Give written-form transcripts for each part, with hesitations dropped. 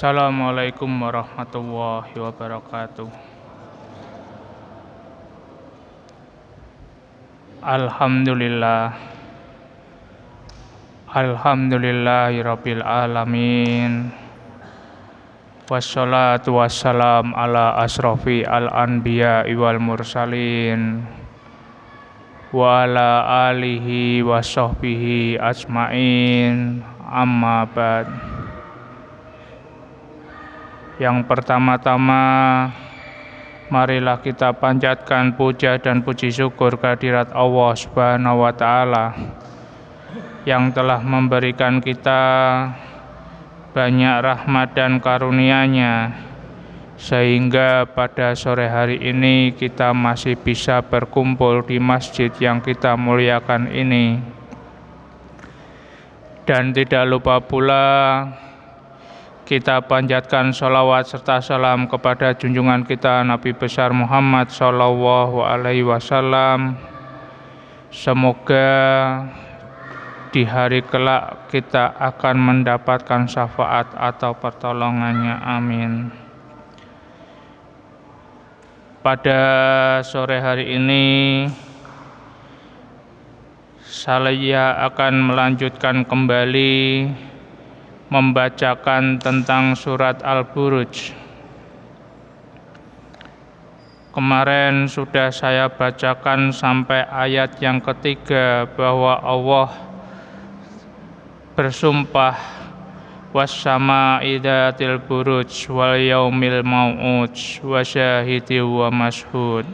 Assalamualaikum warahmatullahi wabarakatuh. Alhamdulillah. Alhamdulillahirabbil alamin. Wassalatu wassalam ala asrofi al-anbiya wal mursalin wa ala alihi wa sahbihi ajmain, amma ba'd. Yang pertama-tama, marilah kita panjatkan puja dan puji syukur kehadirat Allah Subhanahu wa Ta'ala yang telah memberikan kita banyak rahmat dan karunia-Nya, sehingga pada sore hari ini kita masih bisa berkumpul di masjid yang kita muliakan ini. Dan tidak lupa pula kita panjatkan sholawat serta salam kepada junjungan kita Nabi besar Muhammad Sallallahu Alaihi Wasallam. Semoga di hari kelak kita akan mendapatkan syafaat atau pertolongannya. Amin. Pada sore hari ini saya akan melanjutkan kembali membacakan tentang surat Al-Buruj. Kemarin sudah saya bacakan sampai ayat yang ketiga, bahwa Allah bersumpah wassama'i dzatil buruj wal yaumil mau'ud wa syahidi wa mashhud,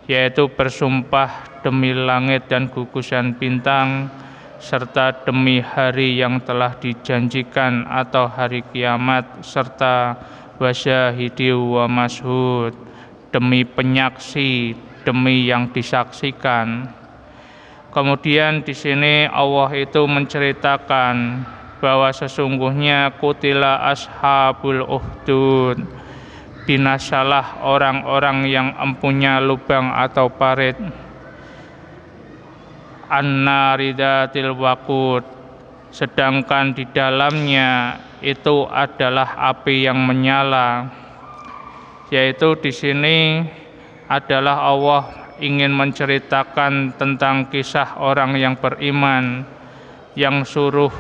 yaitu bersumpah demi langit dan gugusan bintang serta demi hari yang telah dijanjikan atau hari kiamat, serta wasyahidi wa mashhud, demi penyaksi, demi yang disaksikan. Kemudian di sini Allah itu menceritakan bahwa sesungguhnya kutila ashabul ukhdud, binasalah orang-orang yang empunya lubang atau parit, an-naridatil waqud, sedangkan di dalamnya itu adalah api yang menyala. Yaitu di sini adalah Allah ingin menceritakan tentang kisah orang yang beriman yang suruh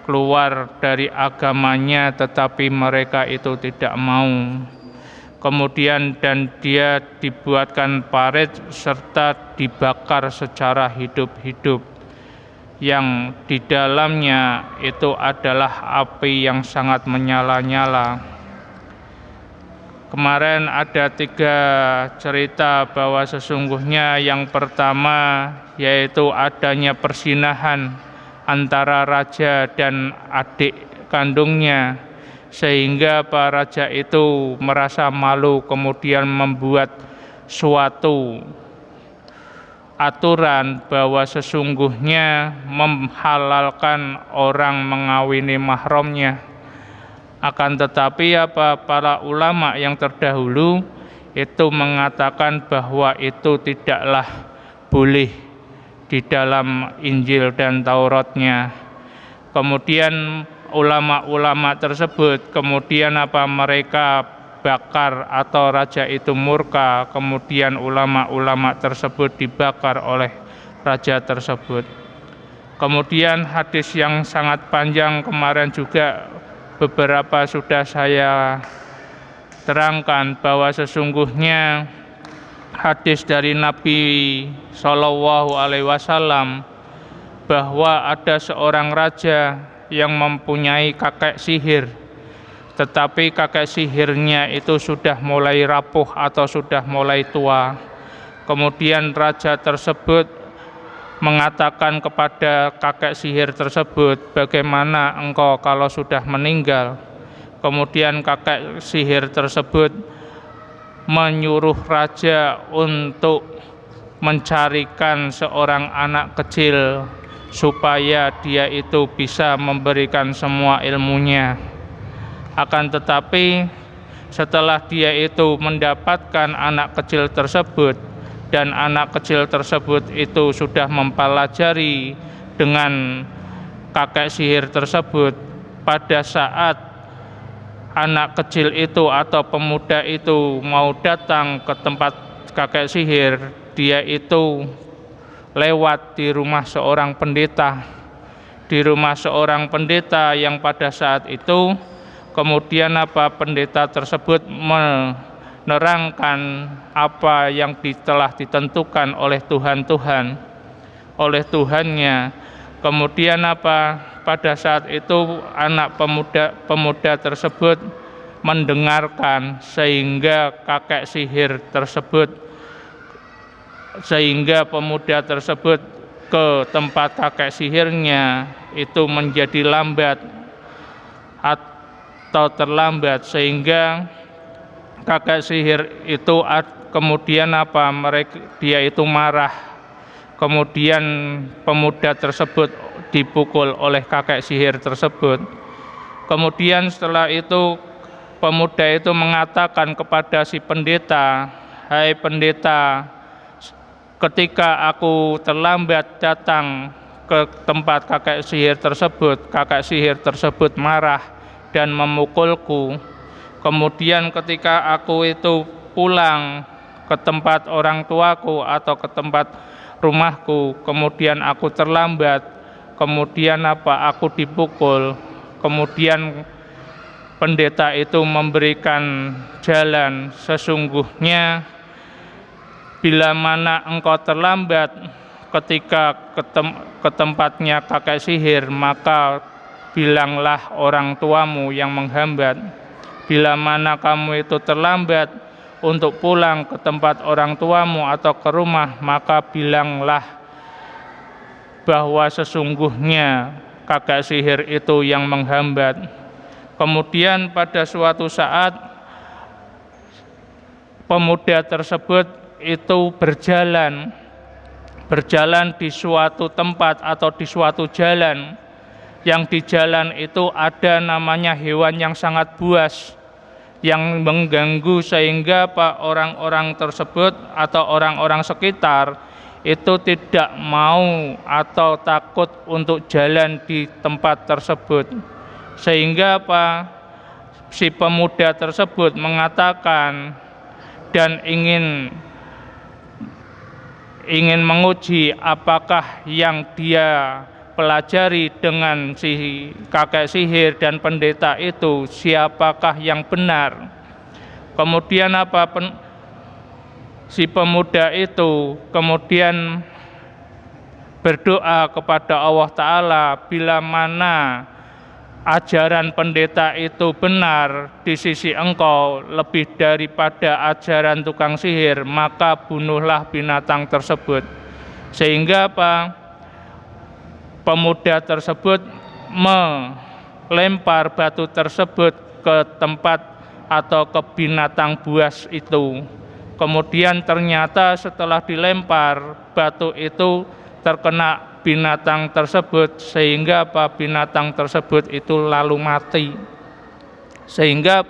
keluar dari agamanya tetapi mereka itu tidak mau. Kemudian dan dia dibuatkan parit serta dibakar secara hidup-hidup, yang di dalamnya itu adalah api yang sangat menyala-nyala. Kemarin ada 3 cerita bahwa sesungguhnya yang pertama yaitu adanya persinahan antara raja dan adik kandungnya, sehingga para raja itu merasa malu, kemudian membuat suatu aturan bahwa sesungguhnya menghalalkan orang mengawini mahramnya. Akan tetapi para ulama yang terdahulu itu mengatakan bahwa itu tidaklah boleh di dalam Injil dan Tauratnya. Kemudian ulama-ulama tersebut kemudian mereka bakar atau raja itu murka, kemudian ulama-ulama tersebut dibakar oleh raja tersebut. Kemudian hadis yang sangat panjang kemarin juga beberapa sudah saya terangkan bahwa sesungguhnya hadis dari Nabi Sallallahu Alaihi Wasallam bahwa ada seorang raja yang mempunyai kakek sihir, tetapi kakek sihirnya itu sudah mulai rapuh atau sudah mulai tua. Kemudian raja tersebut mengatakan kepada kakek sihir tersebut, bagaimana engkau kalau sudah meninggal? Kemudian kakek sihir tersebut menyuruh raja untuk mencarikan seorang anak kecil supaya dia itu bisa memberikan semua ilmunya. Akan tetapi setelah dia itu mendapatkan anak kecil tersebut, dan anak kecil tersebut itu sudah mempelajari dengan kakek sihir tersebut, pada saat anak kecil itu atau pemuda itu mau datang ke tempat kakek sihir, dia itu lewat di rumah seorang pendeta. Di rumah seorang pendeta yang pada saat itu kemudian pendeta tersebut menerangkan apa yang telah ditentukan oleh oleh Tuhannya. Kemudian pada saat itu anak pemuda tersebut mendengarkan sehingga pemuda tersebut ke tempat kakek sihirnya itu menjadi lambat atau terlambat, sehingga kakek sihir itu kemudian dia itu marah. Kemudian pemuda tersebut dipukul oleh kakek sihir tersebut. Kemudian setelah itu pemuda itu mengatakan kepada si pendeta, "Hai pendeta, ketika aku terlambat datang ke tempat kakek sihir tersebut marah dan memukulku. Kemudian ketika aku itu pulang ke tempat orang tuaku atau ke tempat rumahku, kemudian aku terlambat, kemudian aku dipukul." Kemudian pendeta itu memberikan jalan, "Sesungguhnya bila mana engkau terlambat ketika ke tempatnya kakek sihir, maka bilanglah orang tuamu yang menghambat. Bila mana kamu itu terlambat untuk pulang ke tempat orang tuamu atau ke rumah, maka bilanglah bahwa sesungguhnya kakek sihir itu yang menghambat." Kemudian pada suatu saat pemuda tersebut itu berjalan di suatu tempat atau di suatu jalan, yang di jalan itu ada namanya hewan yang sangat buas yang mengganggu, sehingga orang-orang tersebut atau orang-orang sekitar itu tidak mau atau takut untuk jalan di tempat tersebut, sehingga si pemuda tersebut mengatakan dan ingin menguji apakah yang dia pelajari dengan si kakek sihir dan pendeta itu siapakah yang benar. Kemudian si pemuda itu kemudian berdoa kepada Allah Ta'ala, bila mana ajaran pendeta itu benar di sisi engkau lebih daripada ajaran tukang sihir, maka bunuhlah binatang tersebut. Sehingga pemuda tersebut melempar batu tersebut ke tempat atau ke binatang buas itu. Kemudian ternyata setelah dilempar, batu itu terkena binatang tersebut, sehingga binatang tersebut itu lalu mati. Sehingga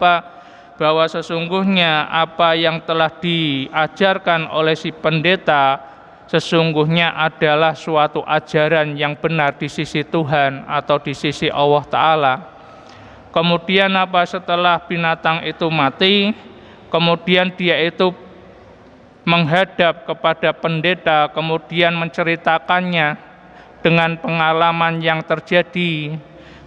bahwa sesungguhnya apa yang telah diajarkan oleh si pendeta sesungguhnya adalah suatu ajaran yang benar di sisi Tuhan atau di sisi Allah Ta'ala. Kemudian setelah binatang itu mati, kemudian dia itu menghadap kepada pendeta, kemudian menceritakannya dengan pengalaman yang terjadi.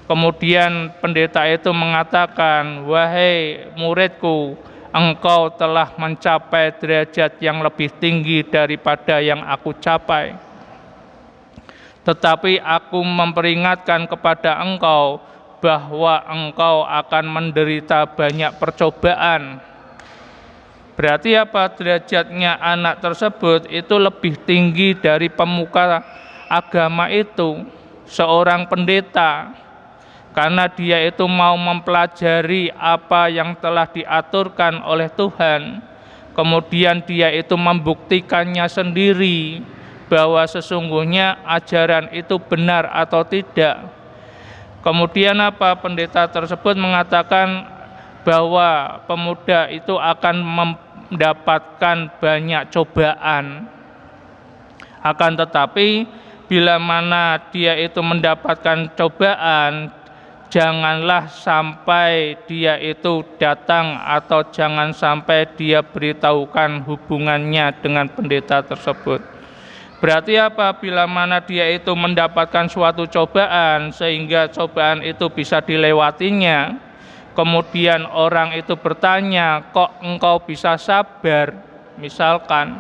Kemudian pendeta itu mengatakan, "Wahai muridku, engkau telah mencapai derajat yang lebih tinggi daripada yang aku capai. Tetapi aku memperingatkan kepada engkau bahwa engkau akan menderita banyak percobaan." Berarti derajatnya anak tersebut itu lebih tinggi dari pemuka agama itu, seorang pendeta, karena dia itu mau mempelajari apa yang telah diaturkan oleh Tuhan. Kemudian dia itu membuktikannya sendiri bahwa sesungguhnya ajaran itu benar atau tidak. Kemudian pendeta tersebut mengatakan bahwa pemuda itu akan mendapatkan banyak cobaan. Akan tetapi bila mana dia itu mendapatkan cobaan, janganlah sampai dia itu datang atau jangan sampai dia beritahukan hubungannya dengan pendeta tersebut. Berarti apa? Bila mana dia itu mendapatkan suatu cobaan sehingga cobaan itu bisa dilewatinya, kemudian orang itu bertanya, kok engkau bisa sabar? Misalkan,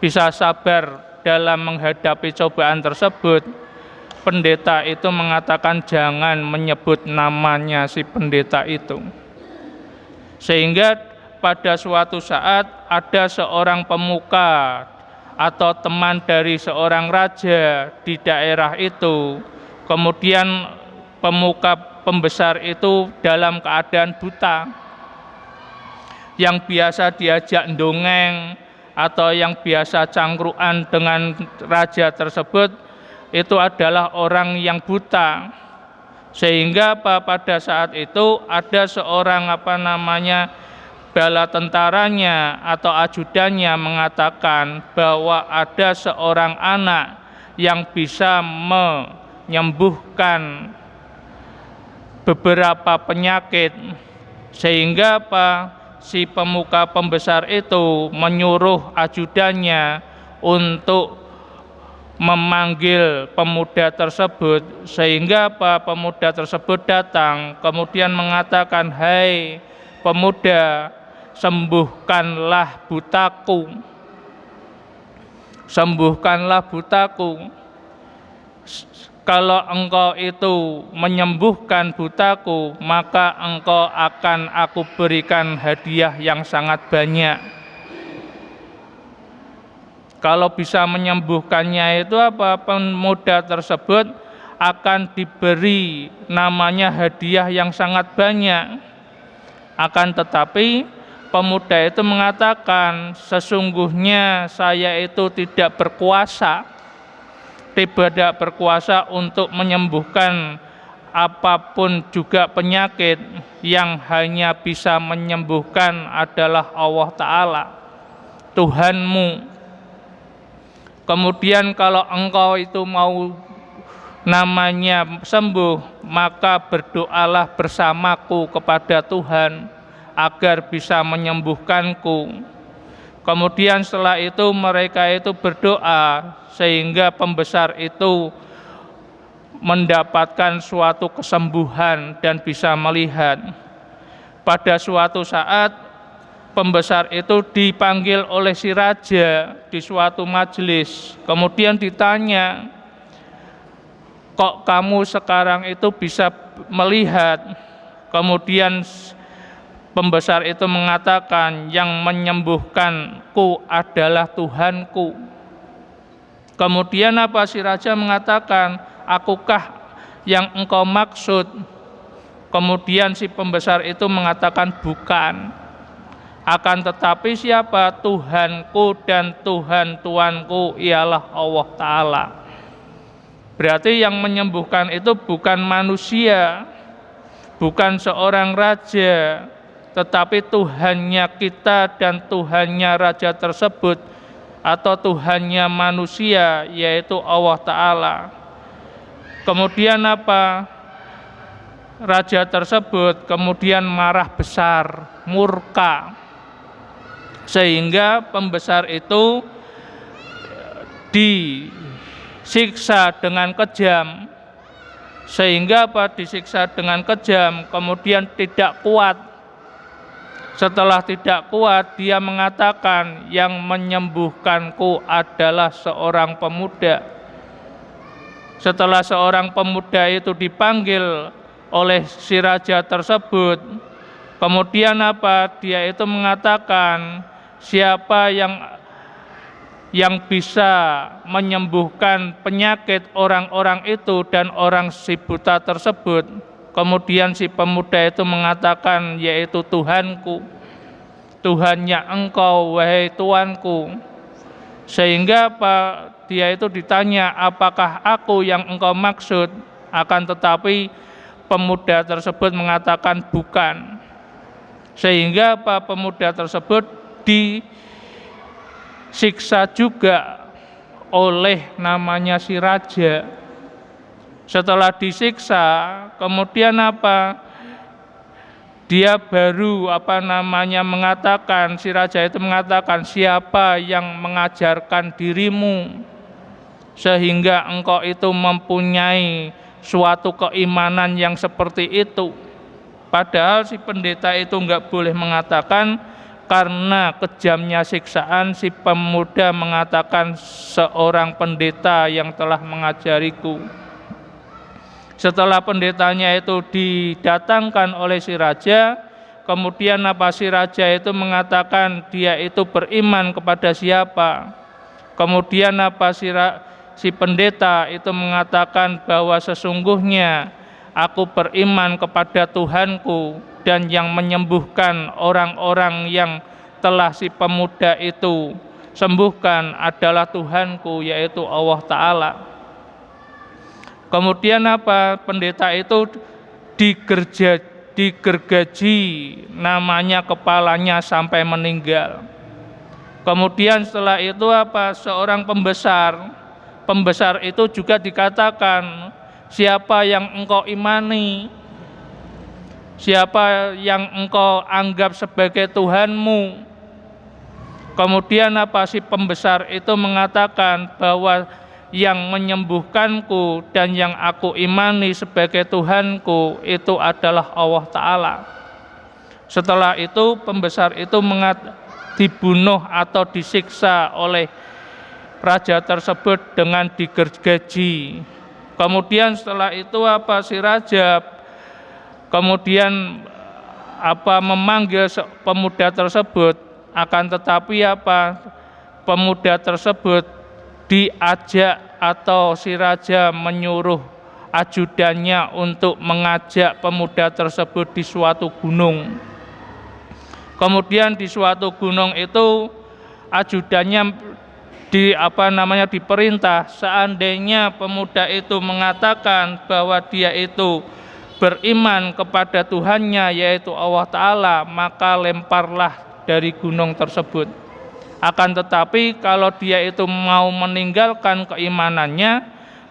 bisa sabar dalam menghadapi cobaan tersebut, pendeta itu mengatakan jangan menyebut namanya si pendeta itu. Sehingga pada suatu saat ada seorang pemuka atau teman dari seorang raja di daerah itu, kemudian pemuka pembesar itu dalam keadaan buta, yang biasa diajak dongeng atau yang biasa cangkruan dengan raja tersebut itu adalah orang yang buta. Sehingga pada saat itu ada seorang bala tentaranya atau ajudannya mengatakan bahwa ada seorang anak yang bisa menyembuhkan beberapa penyakit, sehingga si pemuka pembesar itu menyuruh ajudannya untuk memanggil pemuda tersebut, sehingga pemuda tersebut datang kemudian mengatakan, "Hai pemuda, sembuhkanlah butaku, sembuhkanlah butaku. Kalau engkau itu menyembuhkan butaku, maka engkau akan aku berikan hadiah yang sangat banyak." Kalau bisa menyembuhkannya itu pemuda tersebut akan diberi namanya hadiah yang sangat banyak. Akan tetapi pemuda itu mengatakan, sesungguhnya saya itu tidak berkuasa untuk menyembuhkan apapun juga penyakit. Yang hanya bisa menyembuhkan adalah Allah Ta'ala, Tuhanmu. Kemudian kalau engkau itu mau namanya sembuh, maka berdoalah bersamaku kepada Tuhan agar bisa menyembuhkanku. Kemudian setelah itu mereka itu berdoa sehingga pembesar itu mendapatkan suatu kesembuhan dan bisa melihat. Pada suatu saat pembesar itu dipanggil oleh si raja di suatu majelis. Kemudian ditanya, kok kamu sekarang itu bisa melihat? Kemudian pembesar itu mengatakan, yang menyembuhkanku adalah Tuhanku. Kemudian si raja mengatakan, akukah yang engkau maksud? Kemudian si pembesar itu mengatakan, bukan. Akan tetapi siapa? Tuhanku dan Tuhan Tuanku ialah Allah Ta'ala. Berarti yang menyembuhkan itu bukan manusia, bukan seorang raja, tetapi Tuhannya kita dan Tuhannya raja tersebut, atau Tuhannya manusia, yaitu Allah Ta'ala. Kemudian raja tersebut kemudian marah besar, murka, sehingga pembesar itu disiksa dengan kejam. Sehingga disiksa dengan kejam, kemudian tidak kuat. Setelah tidak kuat, dia mengatakan, yang menyembuhkanku adalah seorang pemuda. Setelah seorang pemuda itu dipanggil oleh si raja tersebut, kemudian dia itu mengatakan, siapa yang bisa menyembuhkan penyakit orang-orang itu dan orang si buta tersebut. Kemudian si pemuda itu mengatakan, yaitu Tuhanku, Tuhannya engkau wahai Tuanku. Sehingga dia itu ditanya, apakah aku yang engkau maksud? Akan tetapi pemuda tersebut mengatakan bukan. Sehingga pemuda tersebut disiksa juga oleh namanya si raja. Setelah disiksa, kemudian apa? Dia baru mengatakan, si raja itu mengatakan, siapa yang mengajarkan dirimu sehingga engkau itu mempunyai suatu keimanan yang seperti itu. Padahal si pendeta itu enggak boleh mengatakan, karena kejamnya siksaan si pemuda mengatakan seorang pendeta yang telah mengajariku. Setelah pendetanya itu didatangkan oleh si raja, kemudian si raja itu mengatakan dia itu beriman kepada siapa. Kemudian si pendeta itu mengatakan bahwa sesungguhnya aku beriman kepada Tuhanku, dan yang menyembuhkan orang-orang yang telah si pemuda itu sembuhkan adalah Tuhanku, yaitu Allah Ta'ala. Kemudian pendeta itu digergaji namanya kepalanya sampai meninggal. Kemudian setelah itu seorang pembesar itu juga dikatakan, siapa yang engkau imani, siapa yang engkau anggap sebagai Tuhanmu. Kemudian si pembesar itu mengatakan bahwa yang menyembuhkanku dan yang aku imani sebagai Tuhanku itu adalah Allah Ta'ala. Setelah itu pembesar itu dibunuh atau disiksa oleh raja tersebut dengan digergaji. Kemudian setelah itu si raja kemudian memanggil pemuda tersebut, akan tetapi pemuda tersebut diajak atau si raja menyuruh ajudannya untuk mengajak pemuda tersebut di suatu gunung. Kemudian di suatu gunung itu ajudannya diperintah, seandainya pemuda itu mengatakan bahwa dia itu beriman kepada Tuhannya yaitu Allah Ta'ala, maka lemparlah dari gunung tersebut. Akan tetapi kalau dia itu mau meninggalkan keimanannya,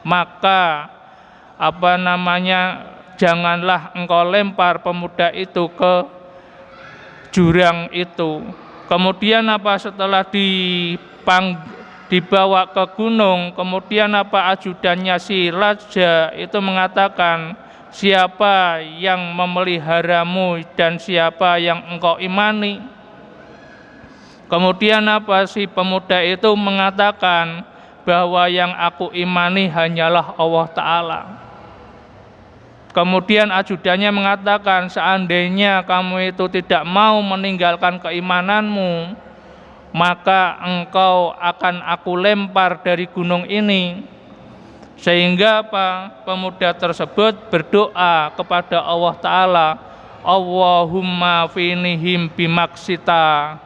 maka janganlah engkau lempar pemuda itu ke jurang itu. Kemudian setelah dibawa ke gunung, kemudian ajudannya si raja itu mengatakan, siapa yang memeliharamu dan siapa yang engkau imani? Kemudian si pemuda itu mengatakan bahwa yang aku imani hanyalah Allah Ta'ala. Kemudian ajudannya mengatakan, seandainya kamu itu tidak mau meninggalkan keimananmu, maka engkau akan aku lempar dari gunung ini. Sehingga pemuda tersebut berdoa kepada Allah Ta'ala, Allahumma finihim bimaksita.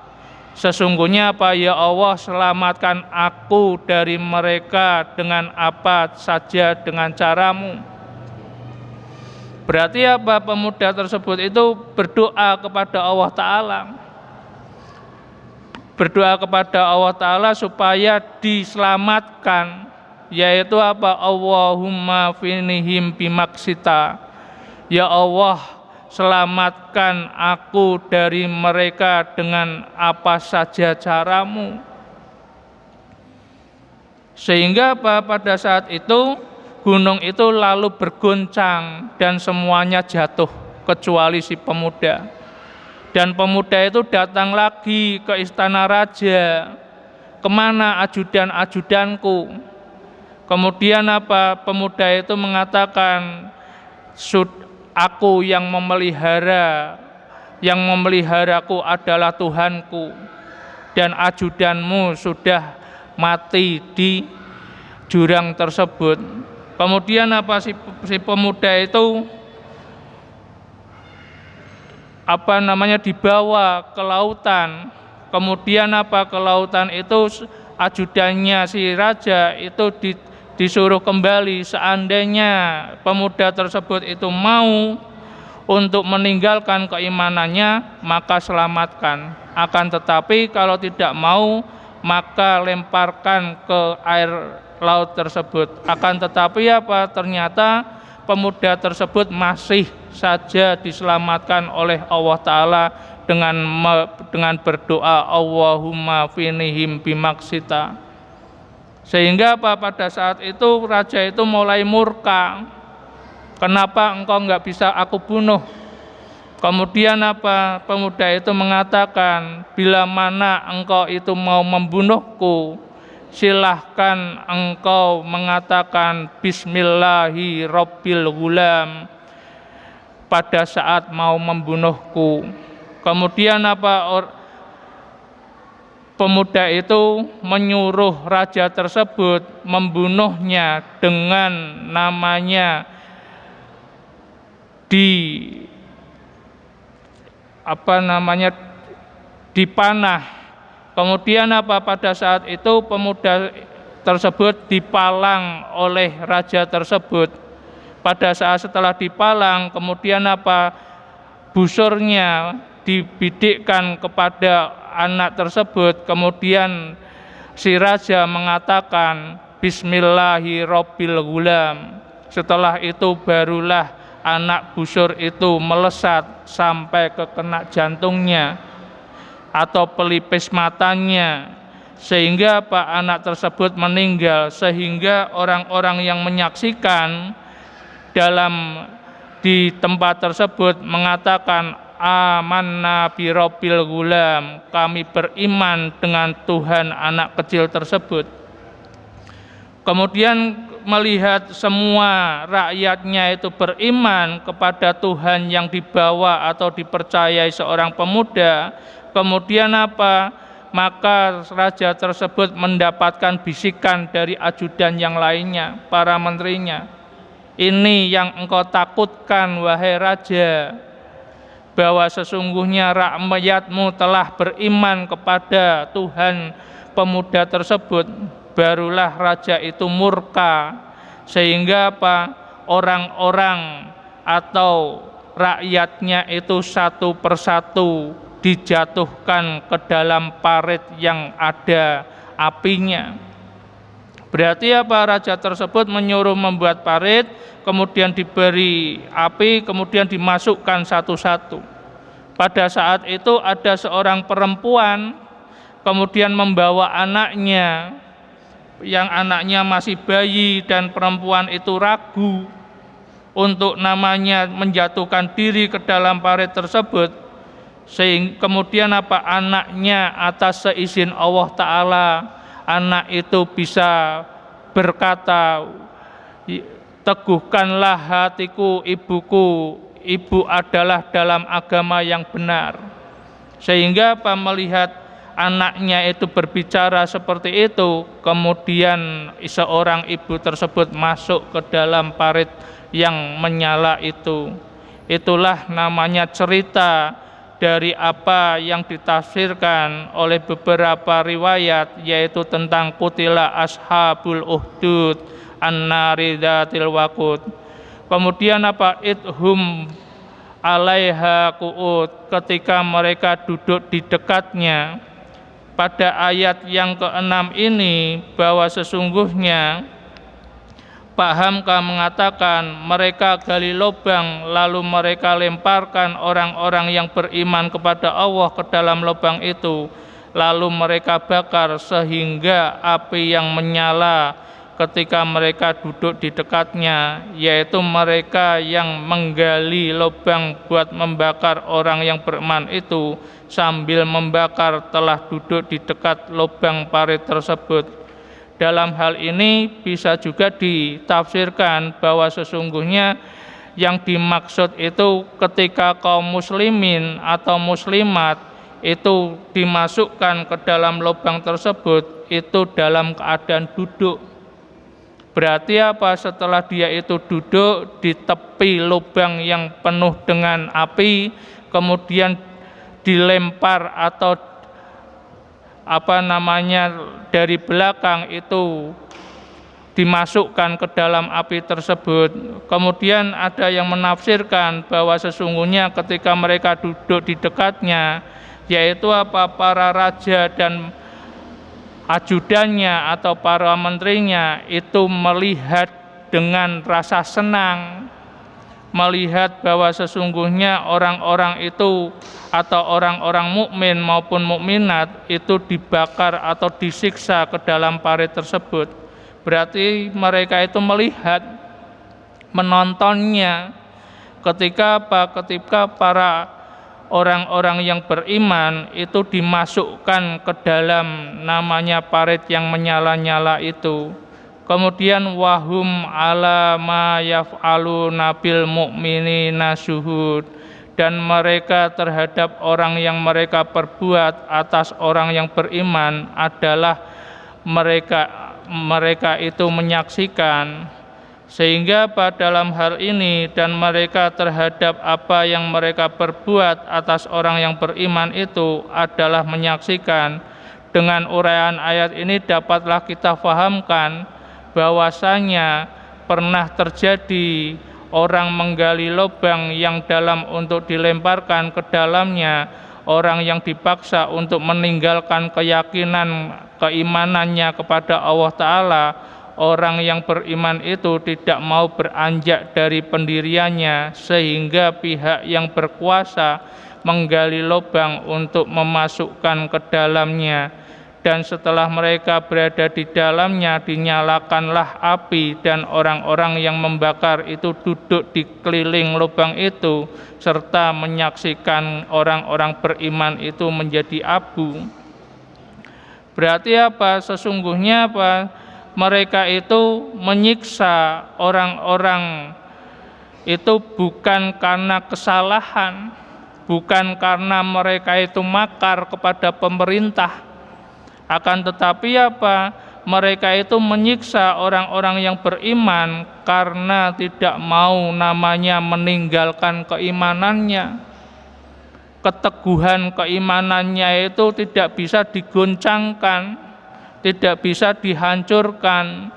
Sesungguhnya ya Allah, selamatkan aku dari mereka dengan apa saja, dengan caramu. Berarti pemuda tersebut itu berdoa kepada Allah Ta'ala. Berdoa kepada Allah Ta'ala supaya diselamatkan, yaitu Allahumma finihim bimaksita. Ya Allah, selamatkan aku dari mereka dengan apa saja caramu. Sehingga pada saat itu gunung itu lalu bergoncang dan semuanya jatuh kecuali si pemuda. Dan pemuda itu datang lagi ke istana raja. Kemana ajudan-ajudanku? Kemudian pemuda itu mengatakan, aku yang memeliharaku adalah Tuhanku, dan ajudanmu sudah mati di jurang tersebut. Kemudian si pemuda itu dibawa ke lautan. Kemudian ke lautan itu ajudannya si raja itu disuruh kembali, seandainya pemuda tersebut itu mau untuk meninggalkan keimanannya, maka selamatkan. Akan tetapi kalau tidak mau, maka lemparkan ke air laut tersebut. Akan tetapi apa? Ternyata pemuda tersebut masih saja diselamatkan oleh Allah Ta'ala dengan berdoa Allahumma finihim bimaksita. Sehingga apa? Pada saat itu raja itu mulai murka. Kenapa engkau nggak bisa aku bunuh? Kemudian apa? Pemuda itu mengatakan, bila mana engkau itu mau membunuhku, silahkan engkau mengatakan Bismillahi Rabbil Ghulam pada saat mau membunuhku. Kemudian apa? Pemuda itu menyuruh raja tersebut membunuhnya dengan namanya dipanah. Kemudian apa? Pada saat itu pemuda tersebut dipalang oleh raja tersebut. Pada saat setelah dipalang, kemudian apa? Busurnya dibidikkan kepada anak tersebut. Kemudian si raja mengatakan Bismillahirrahmanirrahim. Setelah itu barulah anak busur itu melesat sampai ke kena jantungnya atau pelipis matanya, sehingga anak tersebut meninggal. Sehingga orang-orang yang menyaksikan di tempat tersebut mengatakan amanna bi rabbil ghulam, kami beriman dengan Tuhan anak kecil tersebut. Kemudian melihat semua rakyatnya itu beriman kepada Tuhan yang dibawa atau dipercayai seorang pemuda, kemudian apa? Maka raja tersebut mendapatkan bisikan dari ajudan yang lainnya, para menterinya. Ini yang engkau takutkan, wahai raja, bahwa sesungguhnya rakyatmu telah beriman kepada Tuhan pemuda tersebut. Barulah raja itu murka, sehingga apa? Orang-orang atau rakyatnya itu satu persatu dijatuhkan ke dalam parit yang ada apinya. Berarti apa? Raja tersebut menyuruh membuat parit, kemudian diberi api, kemudian dimasukkan satu-satu. Pada saat itu ada seorang perempuan kemudian membawa anaknya, yang anaknya masih bayi, dan perempuan itu ragu untuk namanya menjatuhkan diri ke dalam parit tersebut. Sehingga kemudian apa? Anaknya atas seizin Allah Ta'ala, anak itu bisa berkata, teguhkanlah hatiku ibuku, ibu adalah dalam agama yang benar. Sehingga apa? Melihat anaknya itu berbicara seperti itu, kemudian seorang ibu tersebut masuk ke dalam parit yang menyala itu. Itulah namanya cerita dari apa yang ditafsirkan oleh beberapa riwayat, yaitu tentang kutila ashabul uhdud an-nari dzatil waqud. Kemudian apa? Idhum alaiha qu'ud, ketika mereka duduk di dekatnya. Pada ayat yang ke-6 ini, bahwa sesungguhnya Pak Hamka mengatakan mereka gali lubang lalu mereka lemparkan orang-orang yang beriman kepada Allah ke dalam lubang itu, lalu mereka bakar sehingga api yang menyala ketika mereka duduk di dekatnya, yaitu mereka yang menggali lubang buat membakar orang yang beriman itu sambil membakar telah duduk di dekat lubang parit tersebut. Dalam hal ini bisa juga ditafsirkan bahwa sesungguhnya yang dimaksud itu ketika kaum muslimin atau muslimat itu dimasukkan ke dalam lubang tersebut itu dalam keadaan duduk. Berarti apa? Setelah dia itu duduk di tepi lubang yang penuh dengan api, kemudian dilempar atau dari belakang itu dimasukkan ke dalam api tersebut. Kemudian ada yang menafsirkan bahwa sesungguhnya ketika mereka duduk di dekatnya, yaitu para raja dan ajudannya atau para menterinya itu melihat dengan rasa senang, melihat bahwa sesungguhnya orang-orang itu atau orang-orang mukmin maupun mukminat itu dibakar atau disiksa ke dalam parit tersebut. Berarti mereka itu melihat, menontonnya. Ketika para orang-orang yang beriman itu dimasukkan ke dalam namanya parit yang menyala-nyala itu. Kemudian wahum ala ma yaf'aluna bil mu'minina syuhud, dan mereka terhadap orang yang mereka perbuat atas orang yang beriman adalah mereka itu menyaksikan. Sehingga pada dalam hal ini dan mereka terhadap apa yang mereka perbuat atas orang yang beriman itu adalah menyaksikan. Dengan uraian ayat ini dapatlah kita fahamkan bahwasanya pernah terjadi orang menggali lubang yang dalam untuk dilemparkan ke dalamnya, orang yang dipaksa untuk meninggalkan keyakinan keimanannya kepada Allah Ta'ala. Orang yang beriman itu tidak mau beranjak dari pendiriannya, sehingga pihak yang berkuasa menggali lubang untuk memasukkan ke dalamnya. Dan setelah mereka berada di dalamnya, dinyalakanlah api, dan orang-orang yang membakar itu duduk di keliling lubang itu, serta menyaksikan orang-orang beriman itu menjadi abu. Berarti apa? Sesungguhnya apa? Mereka itu menyiksa orang-orang itu bukan karena kesalahan, bukan karena mereka itu makar kepada pemerintah, akan tetapi apa? Mereka itu menyiksa orang-orang yang beriman karena tidak mau namanya meninggalkan keimanannya. Keteguhan keimanannya itu tidak bisa digoncangkan, tidak bisa dihancurkan,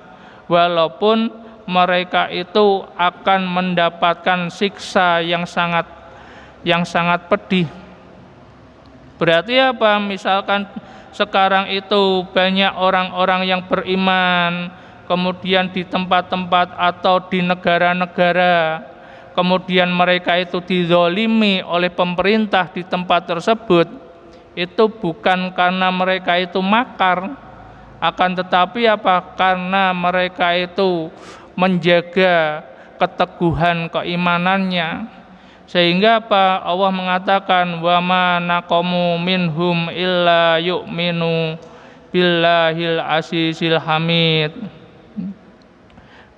walaupun mereka itu akan mendapatkan siksa yang sangat pedih. Berarti apa? Misalkan sekarang itu banyak orang-orang yang beriman, kemudian di tempat-tempat atau di negara-negara, kemudian mereka itu dizolimi oleh pemerintah di tempat tersebut, itu bukan karena mereka itu makar, akan tetapi apa? Karena mereka itu menjaga keteguhan keimanannya. Sehingga apa? Allah mengatakan wa ma naqamu minhum illa yu'minu billahil azizil hamid.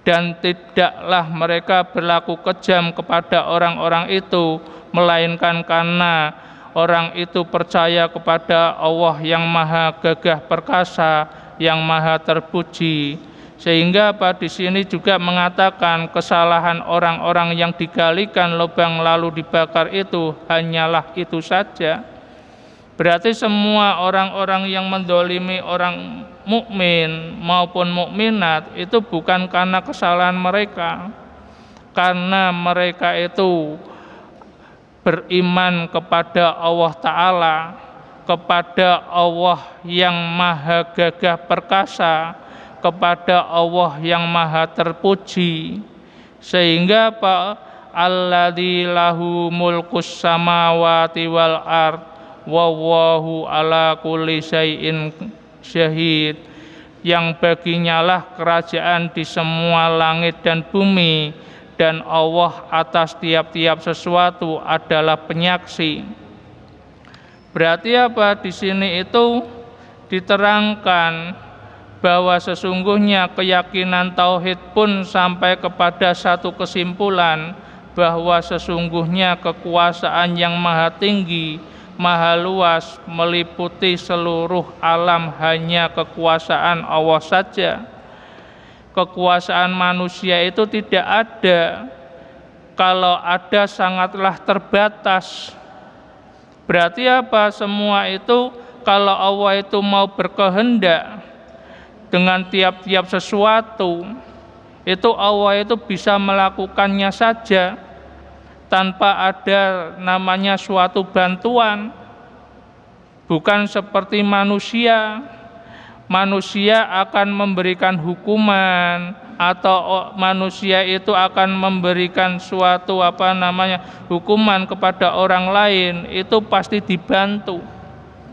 Dan tidaklah mereka berlaku kejam kepada orang-orang itu, melainkan karena orang itu percaya kepada Allah yang maha gagah perkasa, yang maha terpuji. Sehingga di sini juga mengatakan kesalahan orang-orang yang digalikan lubang lalu dibakar itu hanyalah itu saja. Berarti semua orang-orang yang mendolimi orang mukmin maupun mukminat itu bukan karena kesalahan mereka, karena mereka itu beriman kepada Allah Ta'ala, kepada Allah yang maha gagah perkasa, kepada Allah yang maha terpuji. Sehingga alladzi lahu mulkus samawati wal ard wallahu ala kulli syai'in syahid, yang baginya lah kerajaan di semua langit dan bumi, dan Allah atas tiap-tiap sesuatu adalah penyaksi. Berarti apa? Di sini itu diterangkan bahwa sesungguhnya keyakinan tauhid pun sampai kepada satu kesimpulan bahwa sesungguhnya kekuasaan yang maha tinggi, maha luas, meliputi seluruh alam hanya kekuasaan Allah saja. Kekuasaan manusia itu tidak ada, kalau ada sangatlah terbatas. Berarti apa? Semua itu kalau Allah itu mau berkehendak dengan tiap-tiap sesuatu, itu Allah itu bisa melakukannya saja tanpa ada namanya suatu bantuan. Bukan seperti manusia. manusia akan memberikan hukuman atau manusia itu akan memberikan suatu hukuman kepada orang lain, itu pasti dibantu.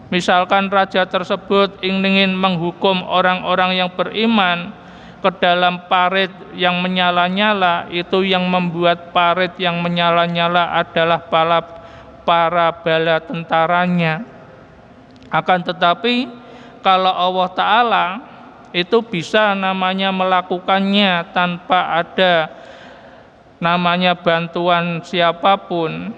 Misalkan raja tersebut ingin menghukum orang-orang yang beriman ke dalam parit yang menyala-nyala, itu yang membuat parit yang menyala-nyala adalah para bala tentaranya. Akan tetapi kalau Allah Ta'ala itu bisa melakukannya tanpa ada bantuan siapapun.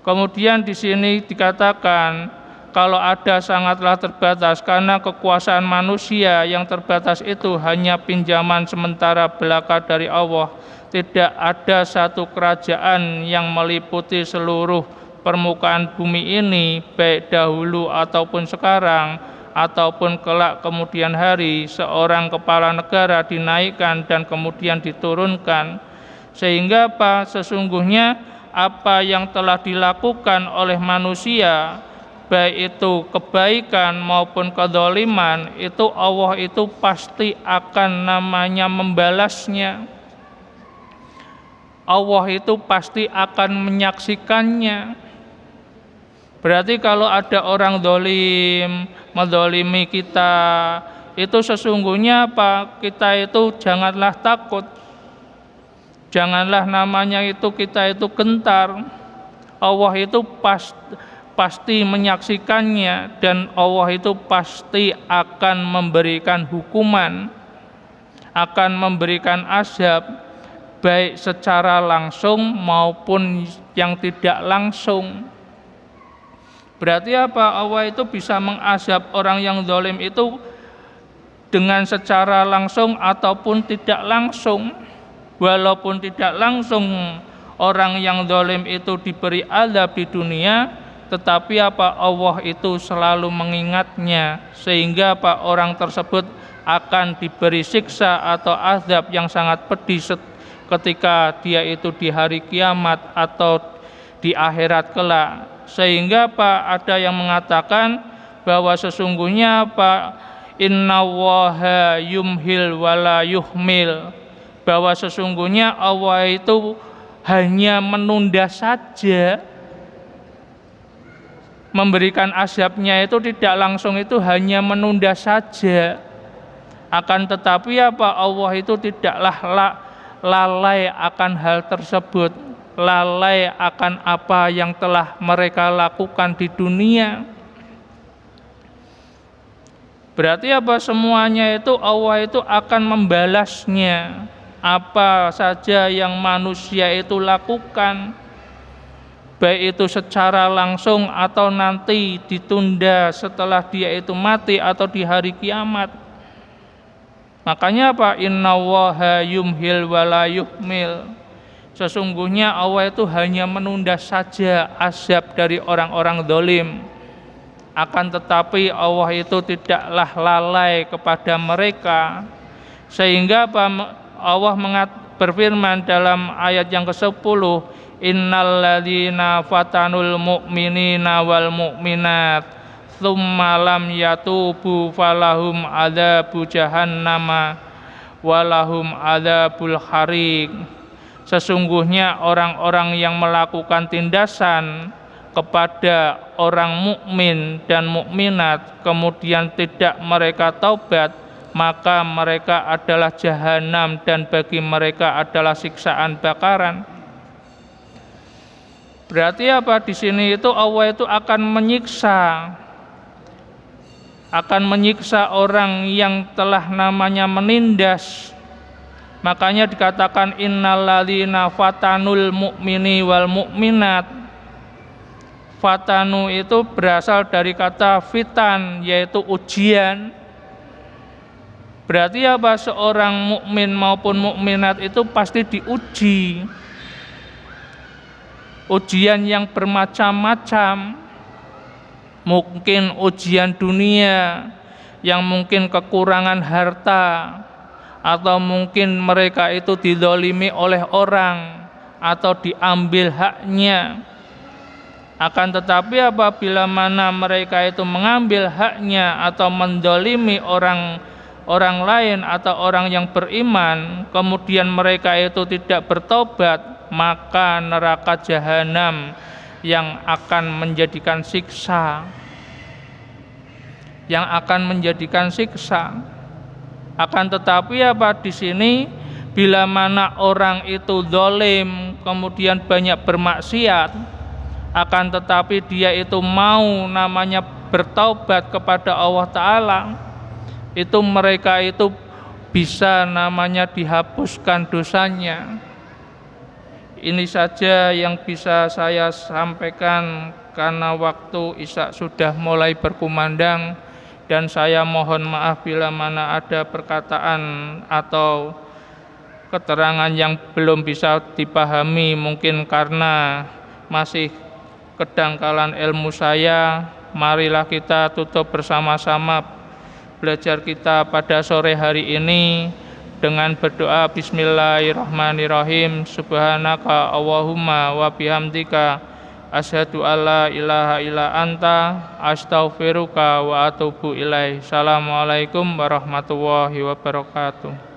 Kemudian di sini dikatakan kalau ada sangatlah terbatas, karena kekuasaan manusia yang terbatas itu hanya pinjaman sementara belaka dari Allah. Tidak ada satu kerajaan yang meliputi seluruh permukaan bumi ini, baik dahulu ataupun sekarang, ataupun kelak kemudian hari, seorang kepala negara dinaikkan dan kemudian diturunkan. Sehingga sesungguhnya apa yang telah dilakukan oleh manusia, baik itu kebaikan maupun kedzaliman, itu Allah itu pasti akan membalasnya. Allah itu pasti akan menyaksikannya. Berarti kalau ada orang zalim menzalimi kita, itu sesungguhnya kita itu janganlah takut. Janganlah kita itu gentar. Allah itu pasti menyaksikannya, dan Allah itu pasti akan memberikan hukuman, akan memberikan azab, baik secara langsung maupun yang tidak langsung. Berarti Allah itu bisa mengazab orang yang zalim itu dengan secara langsung ataupun tidak langsung. Walaupun tidak langsung orang yang zalim itu diberi azab di dunia, tetapi Allah itu selalu mengingatnya, sehingga orang tersebut akan diberi siksa atau azab yang sangat pedih ketika dia itu di hari kiamat atau di akhirat kelak. Sehingga ada yang mengatakan bahwa sesungguhnya innallaha yumhil wala yuhmil, bahwa sesungguhnya Allah itu hanya menunda saja, memberikan azabnya itu tidak langsung, itu hanya menunda saja. Akan tetapi Allah itu tidaklah lalai akan hal tersebut, lalai akan apa yang telah mereka lakukan di dunia. Berarti semuanya itu Allah itu akan membalasnya. Apa saja yang manusia itu lakukan, baik itu secara langsung atau nanti ditunda setelah dia itu mati atau di hari kiamat. Makanya innallaha yumhil wala yuhmil. Sesungguhnya Allah itu hanya menunda saja azab dari orang-orang zalim. Akan tetapi Allah itu tidaklah lalai kepada mereka. Sehingga Allah berfirman dalam ayat yang ke-10, innalladzina fatanul mu'minina wal mu'minat tsumma lam yatubu falahum adzabu jahannama walahum adzabul hariq. Sesungguhnya orang-orang yang melakukan tindasan kepada orang mukmin dan mukminat kemudian tidak mereka taubat, maka mereka adalah jahanam dan bagi mereka adalah siksaan bakaran. Berarti di sini itu Allah itu akan menyiksa orang yang telah menindas. Makanya dikatakan innalladzina fatanul mu'mini wal mu'minat. Fatanu itu berasal dari kata fitan, yaitu ujian. Berarti seorang mukmin maupun mukminat itu pasti diuji. Ujian yang bermacam-macam. Mungkin ujian dunia, yang mungkin kekurangan harta, atau mungkin mereka itu dizalimi oleh orang atau diambil haknya. Akan tetapi apabila mana mereka itu mengambil haknya atau mendolimi orang lain atau orang yang beriman, kemudian mereka itu tidak bertobat, maka neraka jahanam yang akan menjadikan siksa, Akan tetapi di sini bila mana orang itu zalim kemudian banyak bermaksiat, akan tetapi dia itu mau namanya bertaubat kepada Allah Ta'ala, itu mereka itu bisa namanya dihapuskan dosanya. Ini saja yang bisa saya sampaikan karena waktu Isya sudah mulai berkumandang, dan saya mohon maaf bila mana ada perkataan atau keterangan yang belum bisa dipahami, mungkin karena masih kedangkalan ilmu saya. Marilah kita tutup bersama-sama belajar kita pada sore hari ini dengan berdoa bismillahirrahmanirrahim. Subhanaka Allahumma wa bihamdika asyhadu alla ilaha illa anta astaghfiruka wa atubu ilaih. Assalamualaikum warahmatullahi wabarakatuh.